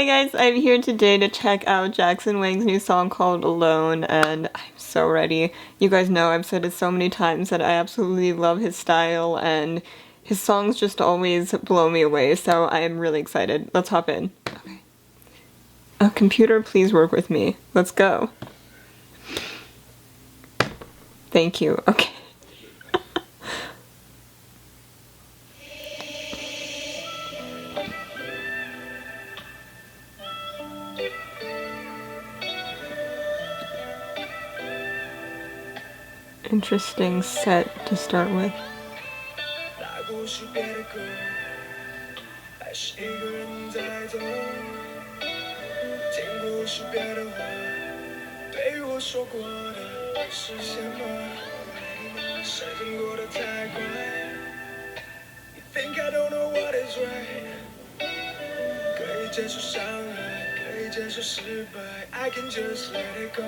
guys, I'm here today to check out Jackson Wang's new song called Alone, and I'm so ready. You guys know I've said it so many times that I absolutely love his style, and his songs just always blow me away, so I am really excited. Let's hop in. Okay. Computer, please work with me. Let's go. Thank you. Okay. Interesting set to start with. I can just let it go.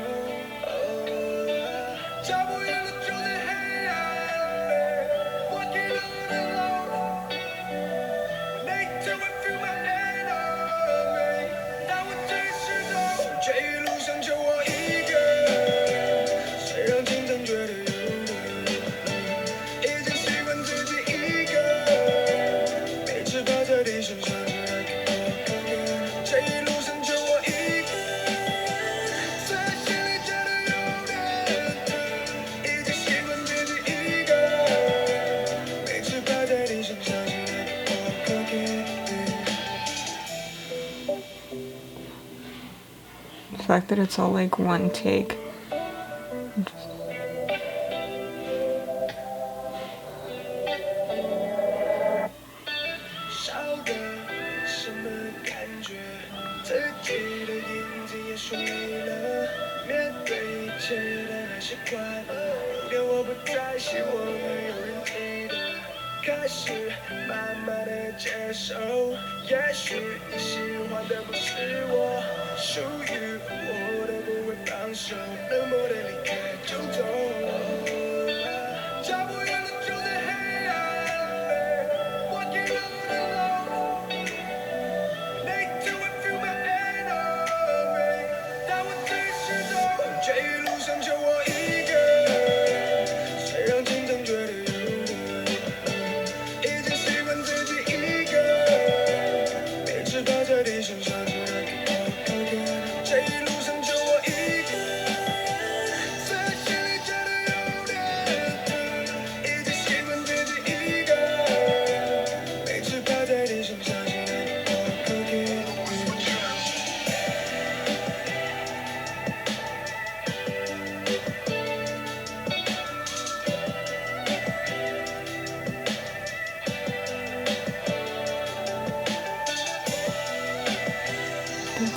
The fact that it's all like one take.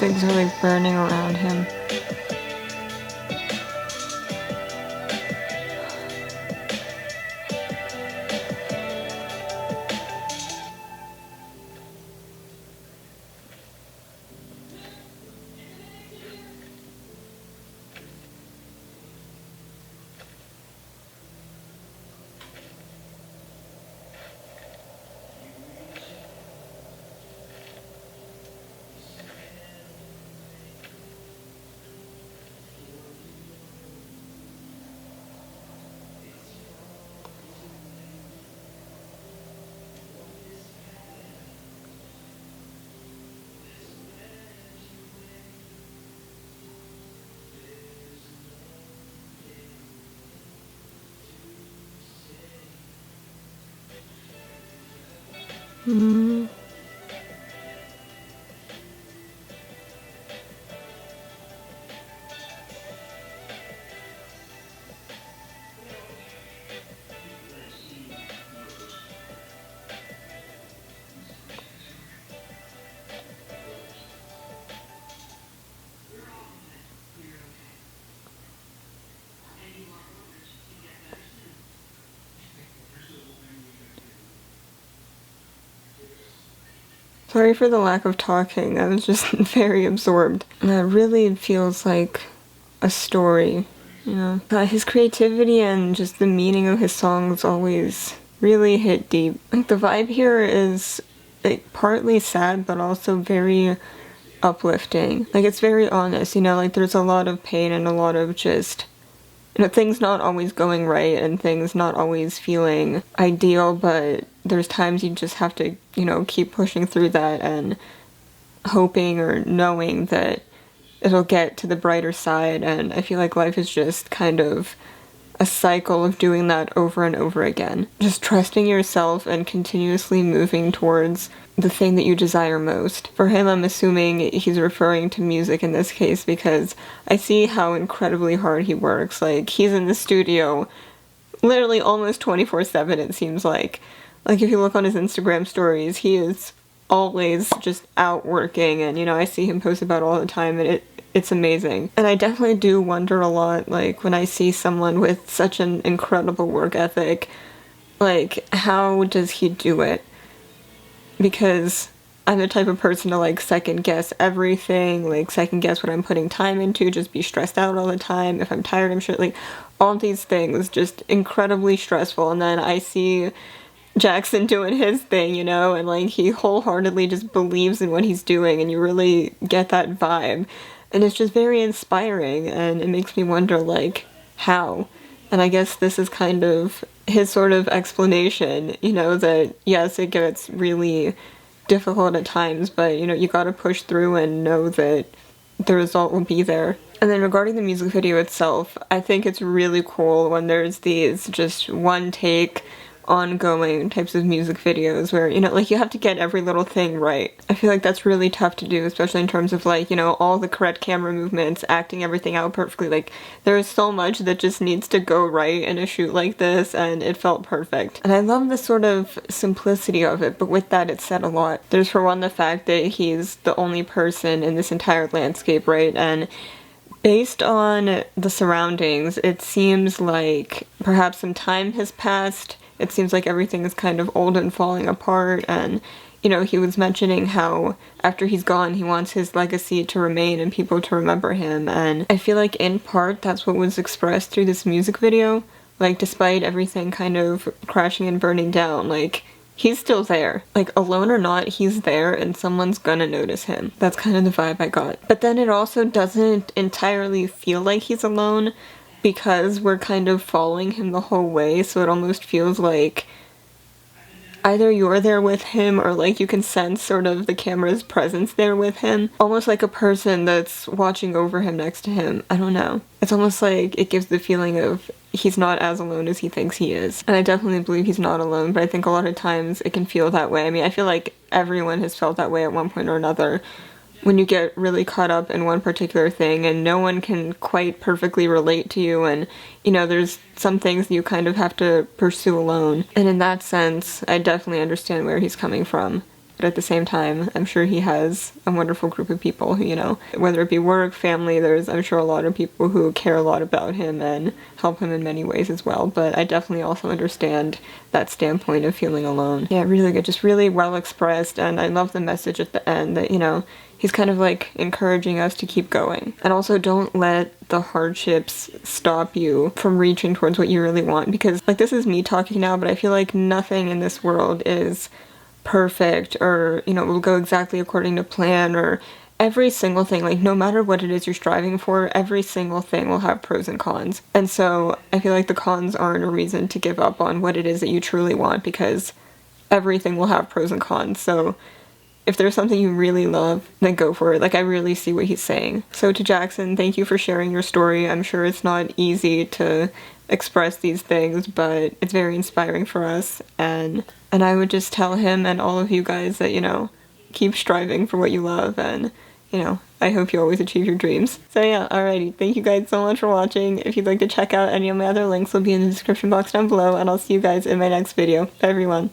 Things are like burning around him. Sorry for the lack of talking, I was just very absorbed. And it really feels like a story, you know? His creativity and just the meaning of his songs always really hit deep. Like, the vibe here is like partly sad, but also very uplifting. Like, it's very honest, you know, like there's a lot of pain and a lot of just, you know, things not always going right and things not always feeling ideal, but there's times you just have to, you know, keep pushing through that and hoping or knowing that it'll get to the brighter side. And I feel like life is just kind of a cycle of doing that over and over again. Just trusting yourself and continuously moving towards the thing that you desire most. For him, I'm assuming he's referring to music in this case because I see how incredibly hard he works. Like, he's in the studio literally almost 24/7, it seems like. Like, if you look on his Instagram stories, he is always just out working, and, you know, I see him post about it all the time, and it's amazing. And I definitely do wonder a lot, like, when I see someone with such an incredible work ethic, like, how does he do it? Because I'm the type of person to, like, second guess everything, like, second guess what I'm putting time into, just be stressed out all the time. If I'm tired, I'm sure, like, all these things, just incredibly stressful. And then I see Jackson doing his thing, you know, and, like, he wholeheartedly just believes in what he's doing, and you really get that vibe. And it's just very inspiring, and it makes me wonder, like, how? And I guess this is kind of his sort of explanation, you know, that yes, it gets really difficult at times, but, you know, you gotta push through and know that the result will be there. And then regarding the music video itself, I think it's really cool when there's these just one take ongoing types of music videos where, you know, like, you have to get every little thing right. I feel like that's really tough to do, especially in terms of, like, you know, all the correct camera movements, acting everything out perfectly. Like, there is so much that just needs to go right in a shoot like this, and it felt perfect. And I love the sort of simplicity of it, but with that, it said a lot. There's, for one, the fact that he's the only person in this entire landscape, right? And based on the surroundings, it seems like perhaps some time has passed. It seems like everything is kind of old and falling apart, and, you know, he was mentioning how after he's gone, he wants his legacy to remain and people to remember him, and I feel like in part that's what was expressed through this music video. Like, despite everything kind of crashing and burning down, like, he's still there. Like, alone or not, he's there and someone's gonna notice him. That's kind of the vibe I got. But then it also doesn't entirely feel like he's alone, because we're kind of following him the whole way, so it almost feels like either you're there with him or, like, you can sense sort of the camera's presence there with him. Almost like a person that's watching over him next to him. I don't know. It's almost like it gives the feeling of he's not as alone as he thinks he is. And I definitely believe he's not alone, but I think a lot of times it can feel that way. I mean, I feel like everyone has felt that way at one point or another, when you get really caught up in one particular thing and no one can quite perfectly relate to you, and, you know, there's some things you kind of have to pursue alone. And in that sense, I definitely understand where he's coming from. But at the same time, I'm sure he has a wonderful group of people who, you know, whether it be work, family, there's, I'm sure, a lot of people who care a lot about him and help him in many ways as well. But I definitely also understand that standpoint of feeling alone. Yeah, really good, just really well expressed, and I love the message at the end that, you know, he's kind of like encouraging us to keep going. And also, don't let the hardships stop you from reaching towards what you really want, because, like, this is me talking now, but I feel like nothing in this world is perfect or, you know, will go exactly according to plan, or every single thing, like, no matter what it is you're striving for, every single thing will have pros and cons. And so I feel like the cons aren't a reason to give up on what it is that you truly want, because everything will have pros and cons. So if there's something you really love, then go for it. Like, I really see what he's saying. So to Jackson, thank you for sharing your story. I'm sure it's not easy to express these things, but it's very inspiring for us. And I would just tell him and all of you guys that, you know, keep striving for what you love, and, you know, I hope you always achieve your dreams. So yeah, alrighty. Thank you guys so much for watching. If you'd like to check out any of my other links, will be in the description box down below, and I'll see you guys in my next video. Bye everyone.